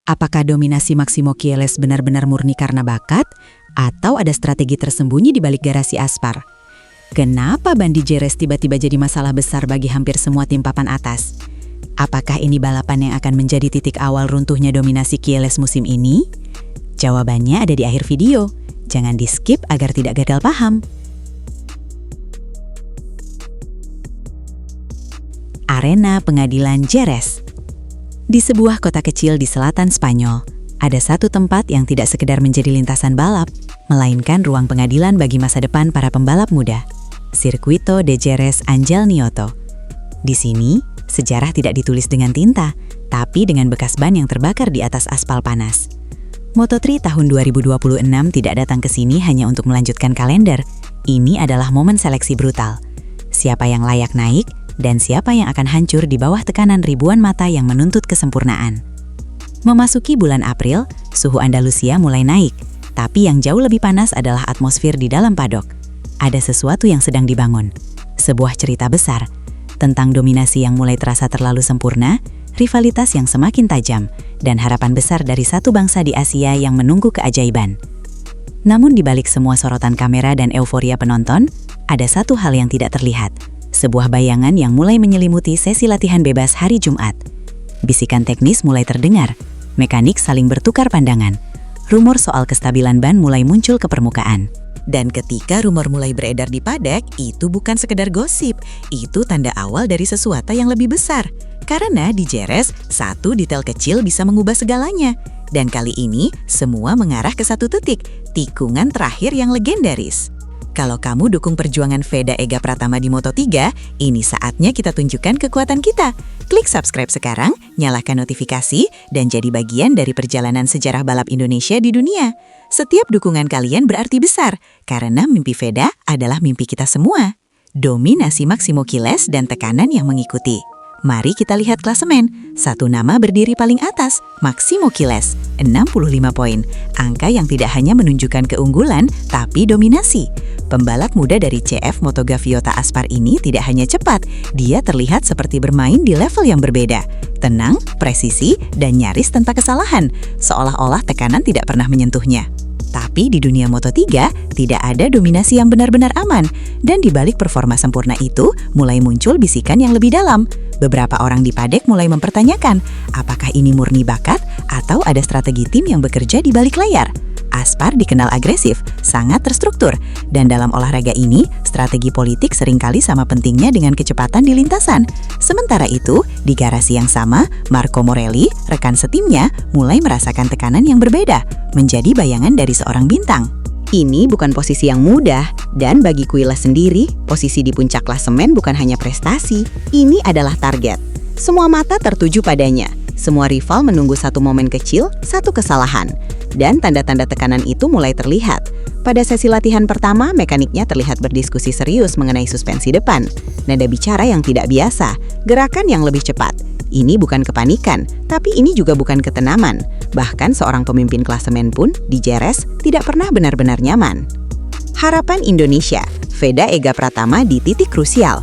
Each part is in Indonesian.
Apakah dominasi Maximo Kielès benar-benar murni karena bakat, atau ada strategi tersembunyi di balik garasi Aspar? Kenapa ban di Jerez tiba-tiba jadi masalah besar bagi hampir semua tim papan atas? Apakah ini balapan yang akan menjadi titik awal runtuhnya dominasi Kielès musim ini? Jawabannya ada di akhir video. Jangan di-skip agar tidak gagal paham. Arena Pengadilan Jerez. Di sebuah kota kecil di selatan Spanyol, ada satu tempat yang tidak sekedar menjadi lintasan balap, melainkan ruang pengadilan bagi masa depan para pembalap muda. Circuito de Jerez Ángel Nieto. Di sini, sejarah tidak ditulis dengan tinta, tapi dengan bekas ban yang terbakar di atas aspal panas. Moto3 tahun 2026 tidak datang ke sini hanya untuk melanjutkan kalender. Ini adalah momen seleksi brutal. Siapa yang layak naik, dan siapa yang akan hancur di bawah tekanan ribuan mata yang menuntut kesempurnaan. Memasuki bulan April, suhu Andalusia mulai naik, tapi yang jauh lebih panas adalah atmosfer di dalam paddock. Ada sesuatu yang sedang dibangun, sebuah cerita besar, tentang dominasi yang mulai terasa terlalu sempurna, rivalitas yang semakin tajam, dan harapan besar dari satu bangsa di Asia yang menunggu keajaiban. Namun di balik semua sorotan kamera dan euforia penonton, ada satu hal yang tidak terlihat. Sebuah bayangan yang mulai menyelimuti sesi latihan bebas hari Jumat. Bisikan teknis mulai terdengar, mekanik saling bertukar pandangan. Rumor soal kestabilan ban mulai muncul ke permukaan. Dan ketika rumor mulai beredar di paddock, itu bukan sekedar gosip, itu tanda awal dari sesuatu yang lebih besar. Karena di Jerez, satu detail kecil bisa mengubah segalanya. Dan kali ini, semua mengarah ke satu titik, tikungan terakhir yang legendaris. Kalau kamu dukung perjuangan Veda Ega Pratama di Moto3, ini saatnya kita tunjukkan kekuatan kita. Klik subscribe sekarang, nyalakan notifikasi, dan jadi bagian dari perjalanan sejarah balap Indonesia di dunia. Setiap dukungan kalian berarti besar, karena mimpi Veda adalah mimpi kita semua. Dominasi Maximo Kielès dan tekanan yang mengikuti. Mari kita lihat klasemen. Satu nama berdiri paling atas, Maximo Kielès, 65 poin. Angka yang tidak hanya menunjukkan keunggulan, tapi dominasi. Pembalap muda dari CF Moto Gaviota Aspar ini tidak hanya cepat, dia terlihat seperti bermain di level yang berbeda. Tenang, presisi, dan nyaris tanpa kesalahan, seolah-olah tekanan tidak pernah menyentuhnya. Tapi di dunia Moto3, tidak ada dominasi yang benar-benar aman. Dan di balik performa sempurna itu, mulai muncul bisikan yang lebih dalam. Beberapa orang di paddock mulai mempertanyakan, apakah ini murni bakat atau ada strategi tim yang bekerja di balik layar? Aspar dikenal agresif, sangat terstruktur, dan dalam olahraga ini, strategi politik seringkali sama pentingnya dengan kecepatan di lintasan. Sementara itu, di garasi yang sama, Marco Morelli, rekan setimnya, mulai merasakan tekanan yang berbeda, menjadi bayangan dari seorang bintang. Ini bukan posisi yang mudah, dan bagi Kielès sendiri, posisi di puncak klasemen bukan hanya prestasi, ini adalah target. Semua mata tertuju padanya. Semua rival menunggu satu momen kecil, satu kesalahan. Dan tanda-tanda tekanan itu mulai terlihat. Pada sesi latihan pertama, mekaniknya terlihat berdiskusi serius mengenai suspensi depan. Nada bicara yang tidak biasa, gerakan yang lebih cepat. Ini bukan kepanikan, tapi ini juga bukan ketenaman. Bahkan seorang pemimpin klasemen pun di Jerez tidak pernah benar-benar nyaman. Harapan Indonesia, Veda Ega Pratama di titik krusial.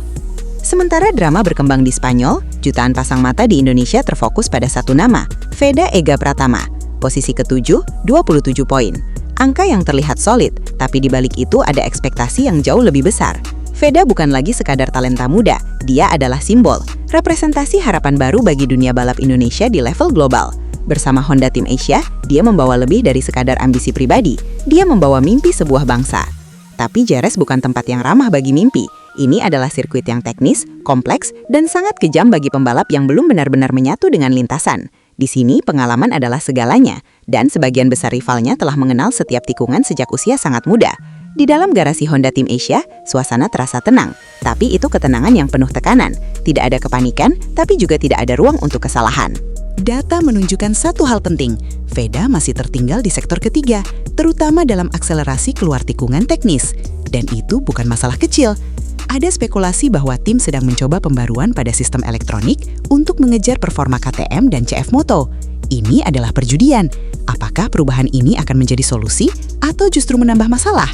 Sementara drama berkembang di Spanyol, jutaan pasang mata di Indonesia terfokus pada satu nama, Veda Ega Pratama. Posisi ke-7, 27 poin. Angka yang terlihat solid, tapi di balik itu ada ekspektasi yang jauh lebih besar. Veda bukan lagi sekadar talenta muda, dia adalah simbol, representasi harapan baru bagi dunia balap Indonesia di level global. Bersama Honda Team Asia, dia membawa lebih dari sekadar ambisi pribadi, dia membawa mimpi sebuah bangsa. Tapi Jerez bukan tempat yang ramah bagi mimpi. Ini adalah sirkuit yang teknis, kompleks, dan sangat kejam bagi pembalap yang belum benar-benar menyatu dengan lintasan. Di sini pengalaman adalah segalanya, dan sebagian besar rivalnya telah mengenal setiap tikungan sejak usia sangat muda. Di dalam garasi Honda Team Asia, suasana terasa tenang, tapi itu ketenangan yang penuh tekanan. Tidak ada kepanikan, tapi juga tidak ada ruang untuk kesalahan. Data menunjukkan satu hal penting, Veda masih tertinggal di sektor ketiga, terutama dalam akselerasi keluar tikungan teknis. Dan itu bukan masalah kecil. Ada spekulasi bahwa tim sedang mencoba pembaruan pada sistem elektronik untuk mengejar performa KTM dan CF Moto. Ini adalah perjudian. Apakah perubahan ini akan menjadi solusi atau justru menambah masalah?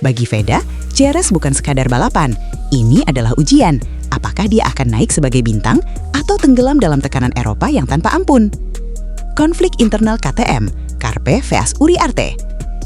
Bagi Veda, Jerez bukan sekadar balapan. Ini adalah ujian. Apakah dia akan naik sebagai bintang atau tenggelam dalam tekanan Eropa yang tanpa ampun? konflik internal KTM, Karpe vs Uriarte.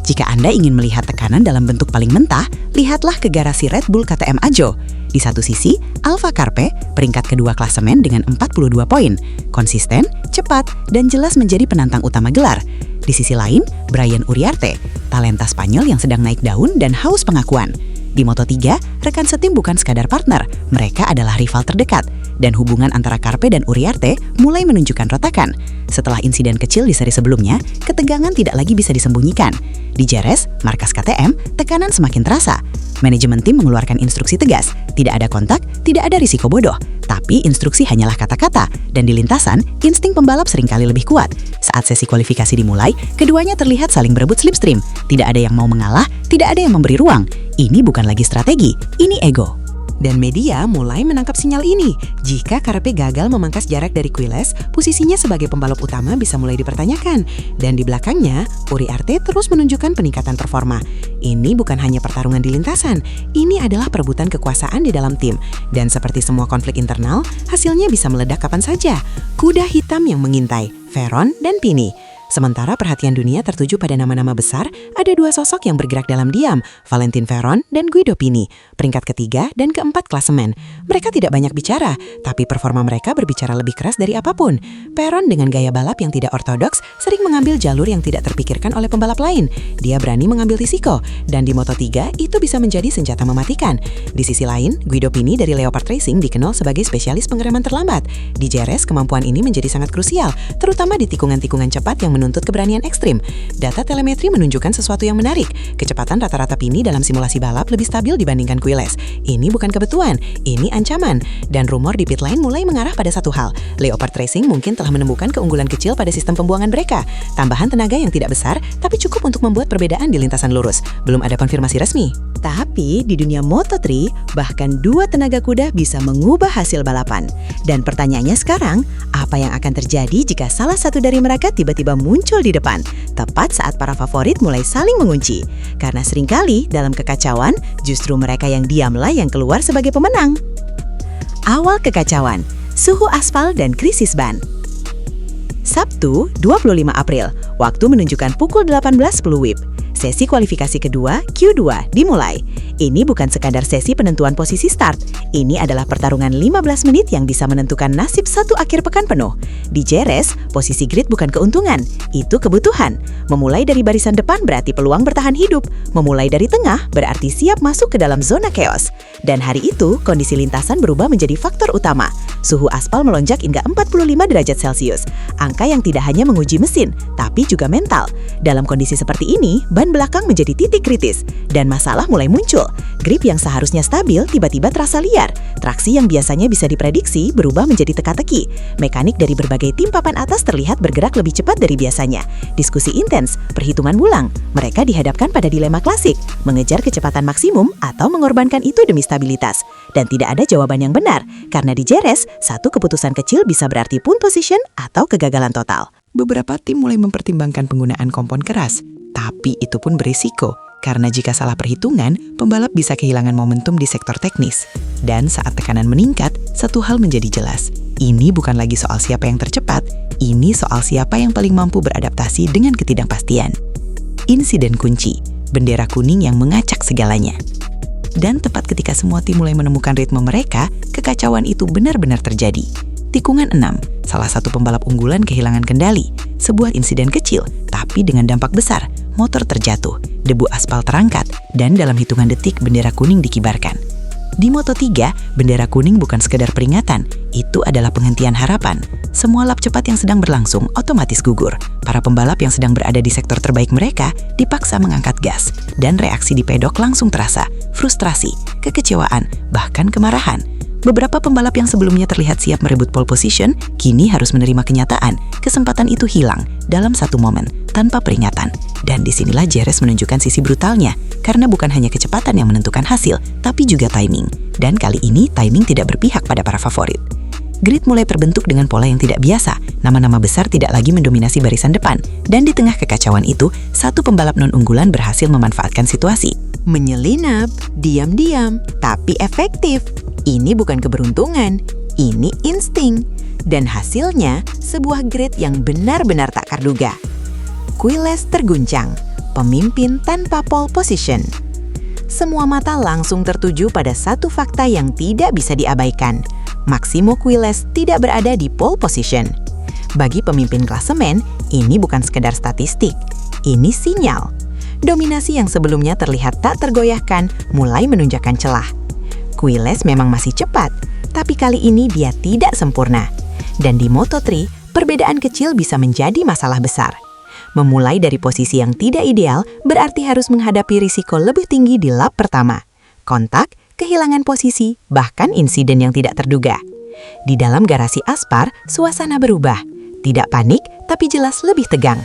Jika Anda ingin melihat tekanan dalam bentuk paling mentah, lihatlah ke garasi Red Bull KTM Ajo. Di satu sisi, Alfa Karpe peringkat kedua klasemen dengan 42 poin, konsisten, cepat, dan jelas menjadi penantang utama gelar. Di sisi lain, Brian Uriarte, talenta Spanyol yang sedang naik daun dan haus pengakuan. Di Moto3, rekan setim bukan sekadar partner, mereka adalah rival terdekat. Dan hubungan antara Karpe dan Uriarte mulai menunjukkan retakan. Setelah insiden kecil di seri sebelumnya, ketegangan tidak lagi bisa disembunyikan. Di Jerez, markas KTM, tekanan semakin terasa. Manajemen tim mengeluarkan instruksi tegas, tidak ada kontak, tidak ada risiko bodoh. Tapi instruksi hanyalah kata-kata, dan di lintasan, insting pembalap seringkali lebih kuat. Saat sesi kualifikasi dimulai, keduanya terlihat saling berebut slipstream. Tidak ada yang mau mengalah, tidak ada yang memberi ruang. Ini bukan lagi strategi, ini ego. Dan media mulai menangkap sinyal ini. Jika Karpe gagal memangkas jarak dari Quiles, posisinya sebagai pembalap utama bisa mulai dipertanyakan. Dan di belakangnya, Uriarte terus menunjukkan peningkatan performa. Ini bukan hanya pertarungan di lintasan, ini adalah perebutan kekuasaan di dalam tim. Dan seperti semua konflik internal, hasilnya bisa meledak kapan saja. Kuda hitam yang mengintai, Veron dan Pini. Sementara perhatian dunia tertuju pada nama-nama besar, ada dua sosok yang bergerak dalam diam, Valentin Veron dan Guido Pini, peringkat ketiga dan keempat klasemen. Mereka tidak banyak bicara, tapi performa mereka berbicara lebih keras dari apapun. Veron dengan gaya balap yang tidak ortodoks sering mengambil jalur yang tidak terpikirkan oleh pembalap lain. Dia berani mengambil risiko, dan di Moto3 itu bisa menjadi senjata mematikan. Di sisi lain, Guido Pini dari Leopard Racing dikenal sebagai spesialis pengereman terlambat. Di Jerez, kemampuan ini menjadi sangat krusial, terutama di tikungan-tikungan cepat yang menuntut keberanian ekstrim. Data telemetri menunjukkan sesuatu yang menarik. Kecepatan rata-rata Pini dalam simulasi balap lebih stabil dibandingkan Quiles. Ini bukan kebetulan, ini ancaman. Dan rumor di pit lane mulai mengarah pada satu hal. Leopard Racing mungkin telah menemukan keunggulan kecil pada sistem pembuangan mereka. Tambahan tenaga yang tidak besar, tapi cukup untuk membuat perbedaan di lintasan lurus. Belum ada konfirmasi resmi. Tapi di dunia Moto3, bahkan dua tenaga kuda bisa mengubah hasil balapan. Dan pertanyaannya sekarang, apa yang akan terjadi jika salah satu dari mereka tiba-tiba muncul di depan, tepat saat para favorit mulai saling mengunci? Karena seringkali dalam kekacauan, justru mereka yang diamlah yang keluar sebagai pemenang. Awal kekacauan, suhu aspal dan krisis ban. Sabtu, 25 April, waktu menunjukkan pukul 18.10 WIB. Sesi kualifikasi kedua, Q2, dimulai. Ini bukan sekadar sesi penentuan posisi start. Ini adalah pertarungan 15 menit yang bisa menentukan nasib satu akhir pekan penuh. Di Jerez, posisi grid bukan keuntungan, itu kebutuhan. Memulai dari barisan depan berarti peluang bertahan hidup. Memulai dari tengah berarti siap masuk ke dalam zona chaos. Dan hari itu, kondisi lintasan berubah menjadi faktor utama. Suhu aspal melonjak hingga 45 derajat Celcius. Angka yang tidak hanya menguji mesin, tapi juga mental. Dalam kondisi seperti ini, ban belakang menjadi titik kritis. Dan masalah mulai muncul. Grip yang seharusnya stabil tiba-tiba terasa liar. Traksi yang biasanya bisa diprediksi berubah menjadi teka-teki. Mekanik dari berbagai tim papan atas terlihat bergerak lebih cepat dari biasanya. Diskusi intens, perhitungan ulang. Mereka dihadapkan pada dilema klasik, mengejar kecepatan maksimum atau mengorbankan itu demi stabilitas. Dan tidak ada jawaban yang benar, karena di Jerez, satu keputusan kecil bisa berarti pole position atau kegagalan total. Beberapa tim mulai mempertimbangkan penggunaan kompon keras, tapi itu pun berisiko. Karena jika salah perhitungan, pembalap bisa kehilangan momentum di sektor teknis. Dan saat tekanan meningkat, satu hal menjadi jelas. Ini bukan lagi soal siapa yang tercepat, ini soal siapa yang paling mampu beradaptasi dengan ketidakpastian. Insiden kunci, bendera kuning yang mengacak segalanya. Dan tepat ketika semua tim mulai menemukan ritme mereka, kekacauan itu benar-benar terjadi. Tikungan 6, salah satu pembalap unggulan kehilangan kendali. Sebuah insiden kecil, tapi dengan dampak besar. Motor terjatuh, debu aspal terangkat, dan dalam hitungan detik bendera kuning dikibarkan. Di Moto3, bendera kuning bukan sekedar peringatan, itu adalah penghentian harapan. Semua lap cepat yang sedang berlangsung otomatis gugur. Para pembalap yang sedang berada di sektor terbaik mereka dipaksa mengangkat gas, dan reaksi di pedok langsung terasa, frustrasi, kekecewaan, bahkan kemarahan. Beberapa pembalap yang sebelumnya terlihat siap merebut pole position, kini harus menerima kenyataan. Kesempatan itu hilang dalam satu momen, tanpa peringatan. Dan disinilah Jerez menunjukkan sisi brutalnya, karena bukan hanya kecepatan yang menentukan hasil, tapi juga timing. Dan kali ini, timing tidak berpihak pada para favorit. Grid mulai terbentuk dengan pola yang tidak biasa. Nama-nama besar tidak lagi mendominasi barisan depan. Dan di tengah kekacauan itu, satu pembalap non-unggulan berhasil memanfaatkan situasi. Menyelinap, diam-diam, tapi efektif. Ini bukan keberuntungan, ini insting. Dan hasilnya, sebuah grid yang benar-benar tak terduga. Quiles terguncang, pemimpin tanpa pole position. Semua mata langsung tertuju pada satu fakta yang tidak bisa diabaikan. Maximo Quiles tidak berada di pole position. Bagi pemimpin klasemen, ini bukan sekedar statistik. Ini sinyal. Dominasi yang sebelumnya terlihat tak tergoyahkan mulai menunjukkan celah. Quiles memang masih cepat, tapi kali ini dia tidak sempurna. Dan di Moto3, perbedaan kecil bisa menjadi masalah besar. Memulai dari posisi yang tidak ideal berarti harus menghadapi risiko lebih tinggi di lap pertama. Kontak, kehilangan posisi, bahkan insiden yang tidak terduga. Di dalam garasi Aspar, suasana berubah. Tidak panik, tapi jelas lebih tegang.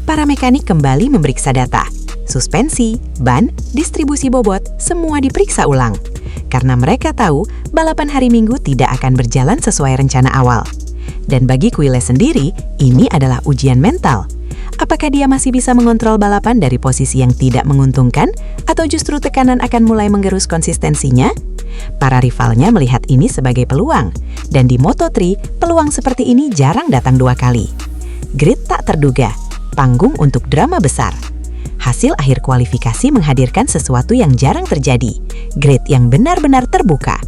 Para mekanik kembali memeriksa data. Suspensi, ban, distribusi bobot, semua diperiksa ulang. Karena mereka tahu, balapan hari Minggu tidak akan berjalan sesuai rencana awal. Dan bagi Quiles sendiri, ini adalah ujian mental. Apakah dia masih bisa mengontrol balapan dari posisi yang tidak menguntungkan, atau justru tekanan akan mulai menggerus konsistensinya? Para rivalnya melihat ini sebagai peluang, dan di Moto3, peluang seperti ini jarang datang dua kali. Grid tak terduga, panggung untuk drama besar. Hasil akhir kualifikasi menghadirkan sesuatu yang jarang terjadi, grid yang benar-benar terbuka.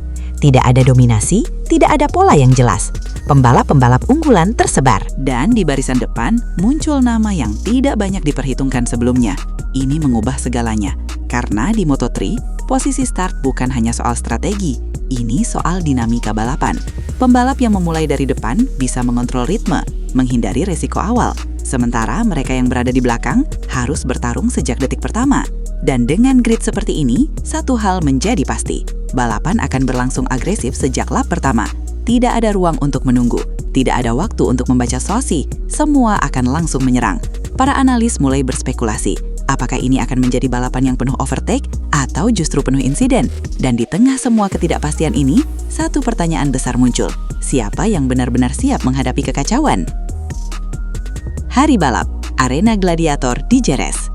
Tidak ada dominasi, tidak ada pola yang jelas. Pembalap-pembalap unggulan tersebar. Dan di barisan depan muncul nama yang tidak banyak diperhitungkan sebelumnya. Ini mengubah segalanya. Karena di Moto3, posisi start bukan hanya soal strategi. Ini soal dinamika balapan. Pembalap yang memulai dari depan bisa mengontrol ritme, menghindari resiko awal. Sementara mereka yang berada di belakang harus bertarung sejak detik pertama. Dan dengan grid seperti ini, satu hal menjadi pasti. Balapan akan berlangsung agresif sejak lap pertama. Tidak ada ruang untuk menunggu. Tidak ada waktu untuk membaca sosi. Semua akan langsung menyerang. Para analis mulai berspekulasi. Apakah ini akan menjadi balapan yang penuh overtake atau justru penuh insiden? Dan di tengah semua ketidakpastian ini, satu pertanyaan besar muncul. Siapa yang benar-benar siap menghadapi kekacauan? Hari balap, Arena Gladiator di Jerez.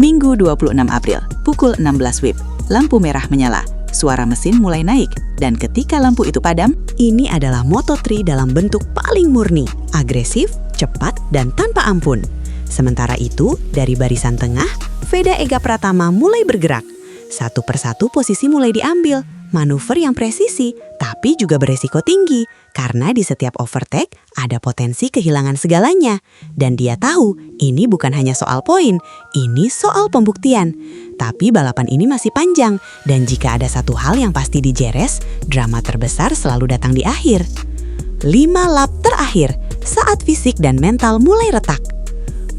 Minggu 26 April, pukul 16 WIB, lampu merah menyala, suara mesin mulai naik, dan ketika lampu itu padam, ini adalah Moto3 dalam bentuk paling murni, agresif, cepat, dan tanpa ampun. Sementara itu, dari barisan tengah, Veda Ega Pratama mulai bergerak. Satu persatu posisi mulai diambil, manuver yang presisi, tapi juga beresiko tinggi, karena di setiap overtake ada potensi kehilangan segalanya. Dan dia tahu, ini bukan hanya soal poin, ini soal pembuktian. Tapi balapan ini masih panjang, dan jika ada satu hal yang pasti di Jerez, drama terbesar selalu datang di akhir. 5 lap terakhir, saat fisik dan mental mulai retak.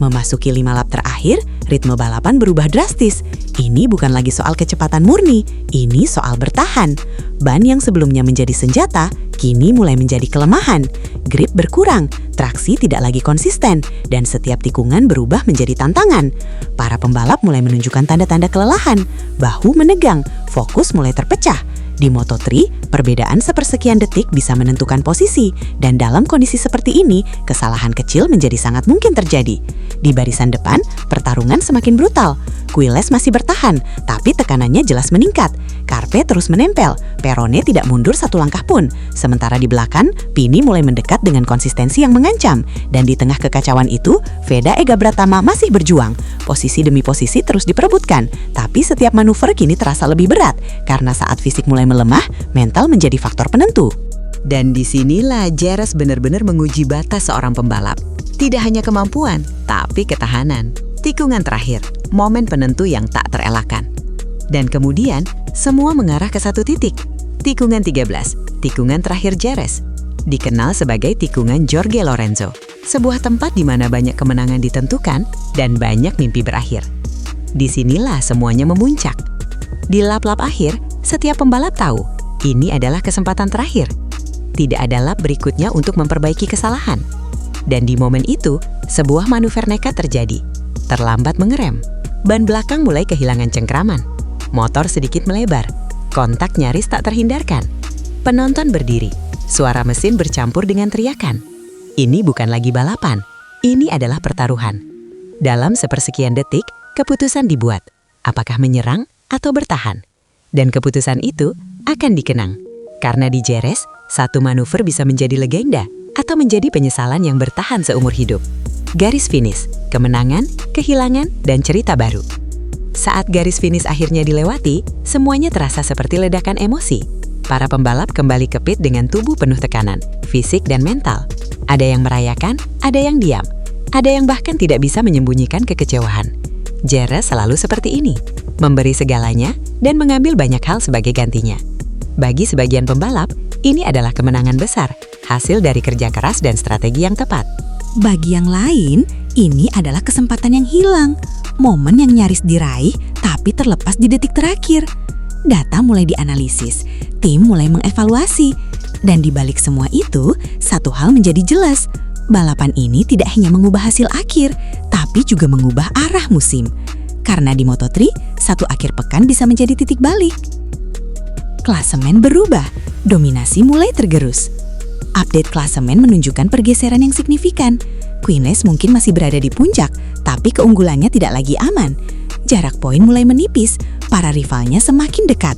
Memasuki 5 lap terakhir, ritme balapan berubah drastis. Ini bukan lagi soal kecepatan murni, ini soal bertahan. Ban yang sebelumnya menjadi senjata, kini mulai menjadi kelemahan. Grip berkurang, traksi tidak lagi konsisten, dan setiap tikungan berubah menjadi tantangan. Para pembalap mulai menunjukkan tanda-tanda kelelahan, bahu menegang, fokus mulai terpecah. Di Moto3, perbedaan sepersekian detik bisa menentukan posisi, dan dalam kondisi seperti ini, kesalahan kecil menjadi sangat mungkin terjadi. Di barisan depan, pertarungan semakin brutal. Quiles masih bertahan, tapi tekanannya jelas meningkat. Carpe terus menempel, Perone tidak mundur satu langkah pun. Sementara di belakang, Pini mulai mendekat dengan konsistensi yang mengancam. Dan di tengah kekacauan itu, Veda Ega Pratama masih berjuang. Posisi demi posisi terus diperebutkan, tapi setiap manuver kini terasa lebih berat, karena saat fisik mulai melemah, mental menjadi faktor penentu. Dan disinilah Jerez benar-benar menguji batas seorang pembalap. Tidak hanya kemampuan, tapi ketahanan. Tikungan terakhir, momen penentu yang tak terelakkan. Dan kemudian, semua mengarah ke satu titik. Tikungan 13, tikungan terakhir Jerez. Dikenal sebagai tikungan Jorge Lorenzo, sebuah tempat di mana banyak kemenangan ditentukan dan banyak mimpi berakhir. Disinilah semuanya memuncak. Di lap-lap akhir, setiap pembalap tahu, ini adalah kesempatan terakhir. Tidak ada lap berikutnya untuk memperbaiki kesalahan. Dan di momen itu, sebuah manuver nekat terjadi. Terlambat mengerem, ban belakang mulai kehilangan cengkraman. Motor sedikit melebar, kontak nyaris tak terhindarkan. Penonton berdiri, suara mesin bercampur dengan teriakan. Ini bukan lagi balapan, ini adalah pertaruhan. Dalam sepersekian detik, keputusan dibuat. Apakah menyerang atau bertahan? Dan keputusan itu akan dikenang. Karena di Jerez, satu manuver bisa menjadi legenda atau menjadi penyesalan yang bertahan seumur hidup. Garis finish, kemenangan, kehilangan, dan cerita baru. Saat garis finish akhirnya dilewati, semuanya terasa seperti ledakan emosi. Para pembalap kembali ke pit dengan tubuh penuh tekanan, fisik dan mental. Ada yang merayakan, ada yang diam. Ada yang bahkan tidak bisa menyembunyikan kekecewaan. Jerez selalu seperti ini, memberi segalanya dan mengambil banyak hal sebagai gantinya. Bagi sebagian pembalap, ini adalah kemenangan besar, hasil dari kerja keras dan strategi yang tepat. Bagi yang lain, ini adalah kesempatan yang hilang, momen yang nyaris diraih tapi terlepas di detik terakhir. Data mulai dianalisis, tim mulai mengevaluasi, dan di balik semua itu, satu hal menjadi jelas. Balapan ini tidak hanya mengubah hasil akhir, tapi juga mengubah arah musim. Karena di Moto3, satu akhir pekan bisa menjadi titik balik. Klasemen berubah, dominasi mulai tergerus. Update klasemen menunjukkan pergeseran yang signifikan. Queenless mungkin masih berada di puncak, tapi keunggulannya tidak lagi aman. Jarak poin mulai menipis, para rivalnya semakin dekat.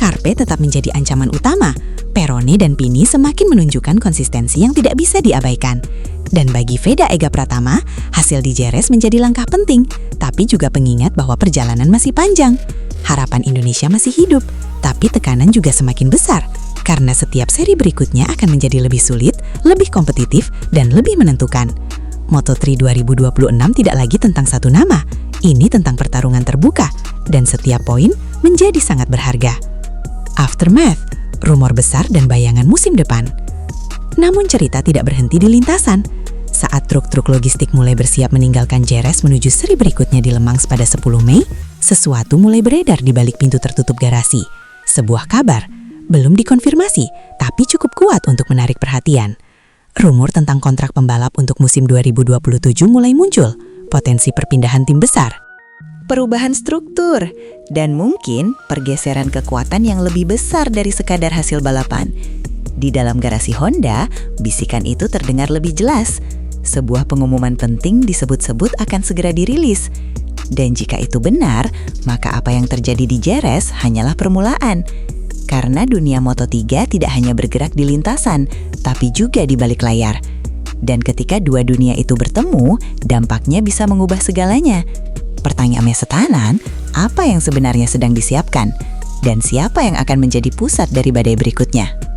Carpe tetap menjadi ancaman utama. Perone dan Pini semakin menunjukkan konsistensi yang tidak bisa diabaikan. Dan bagi Veda Ega Pratama, hasil di Jerez menjadi langkah penting, tapi juga pengingat bahwa perjalanan masih panjang. Harapan Indonesia masih hidup, tapi tekanan juga semakin besar. Karena setiap seri berikutnya akan menjadi lebih sulit, lebih kompetitif, dan lebih menentukan. Moto3 2026 tidak lagi tentang satu nama, ini tentang pertarungan terbuka, dan setiap poin menjadi sangat berharga. Aftermath, rumor besar dan bayangan musim depan. Namun cerita tidak berhenti di lintasan. Saat truk-truk logistik mulai bersiap meninggalkan Jerez menuju seri berikutnya di Le Mans pada 10 Mei, sesuatu mulai beredar di balik pintu tertutup garasi. Sebuah kabar, belum dikonfirmasi, tapi cukup kuat untuk menarik perhatian. Rumor tentang kontrak pembalap untuk musim 2027 mulai muncul, potensi perpindahan tim besar. Perubahan struktur, dan mungkin pergeseran kekuatan yang lebih besar dari sekadar hasil balapan. Di dalam garasi Honda, bisikan itu terdengar lebih jelas. Sebuah pengumuman penting disebut-sebut akan segera dirilis. Dan jika itu benar, maka apa yang terjadi di Jerez hanyalah permulaan. Karena dunia Moto3 tidak hanya bergerak di lintasan, tapi juga di balik layar. Dan ketika dua dunia itu bertemu, dampaknya bisa mengubah segalanya. Pertanyaannya setanan, apa yang sebenarnya sedang disiapkan? Dan siapa yang akan menjadi pusat dari badai berikutnya?